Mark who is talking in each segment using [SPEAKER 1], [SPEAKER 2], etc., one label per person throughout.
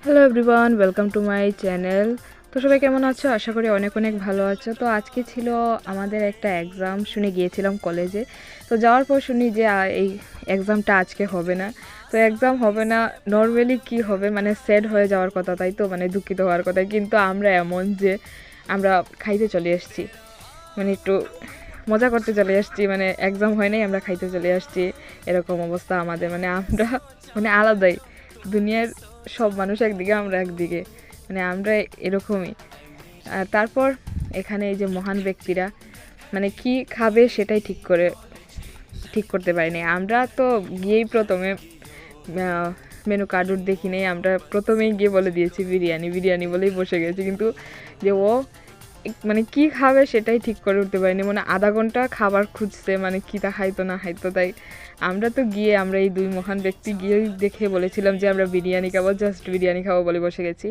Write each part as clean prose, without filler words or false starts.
[SPEAKER 1] Hello everyone, welcome to my channel. তো সবাই কেমন আছো? আশা করি অনেক অনেক ভালো আছো। তো আজকে ছিল আমাদের একটা এক্সাম, শুনে গিয়েছিলাম কলেজে। তো যাওয়ার পর শুনি যে এই এক্সামটা আজকে হবে না। তো এক্সাম হবে না নর্মালি কি হবে, মানে স্যাড হয়ে যাওয়ার কথা, তাই তো, মানে দুঃখিত হওয়ার কথা। কিন্তু আমরা এমন যে আমরা খাইতে চলে এসেছি, মানে একটু মজা করতে চলে আসছি, মানে এক্সাম হয় নাই আমরা খাইতে চলে আসছি, এরকম অবস্থা আমাদের। মানে আমরা মানে আলাদাই, দুনিয়ার সব মানুষ একদিকে, আমরা একদিকে, মানে আমরা এরকমই। আর তারপর এখানে এই যে মহান ব্যক্তিরা মানে কি খাবে সেটাই ঠিক করতে পারিনি। আমরা তো গিয়েই প্রথমে মেনু কার্ডুর দেখি নেই, আমরা প্রথমেই গিয়ে বলে দিয়েছি বিরিয়ানি, বিরিয়ানি বলেই বসে গেছি। কিন্তু যে ও মানে কি খাবে সেটাই ঠিক করে উঠতে পারিনি, মানে আধা ঘন্টা খাবার খুঁজছে, মানে কিটা খাইতো না খাইতো। তাই আমরা তো গিয়ে, আমরা এই দুই মহান ব্যক্তি গিয়ে দেখে বলেছিলাম যে আমরা বিরিয়ানি খাবো, জাস্ট বিরিয়ানি খাবো বলে বসে গেছি।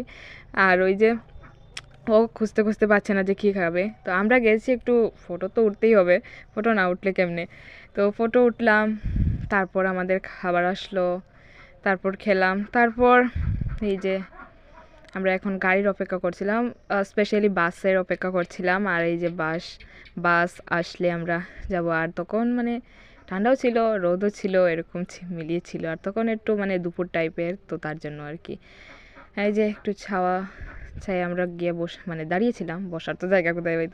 [SPEAKER 1] আর ওই যে ও খুঁজতে খুঁজতে পাচ্ছে না যে কী খাবে। তো আমরা গেছি, একটু ফটো তো উঠতেই হবে, ফটো না উঠলে কেমনে। তো ফটো উঠলাম, তারপর আমাদের খাবার আসলো, তারপর খেলাম। তারপর এই যে আমরা এখন গাড়ির অপেক্ষা করছিলাম, স্পেশালি বাসের অপেক্ষা করছিলাম। আর এই যে বাস আসলে আমরা যাব। আর তখন মানে ঠান্ডাও ছিল, রোদও ছিল, এরকম মিলিয়ে ছিল। আর তখন একটু মানে দুপুর টাইপের, তো তার জন্য আর কি এই যে একটু ছায়া ছায়া আমরা গিয়ে মানে দাঁড়িয়েছিলাম, বসার তো জায়গা কোথায় পাইতাম।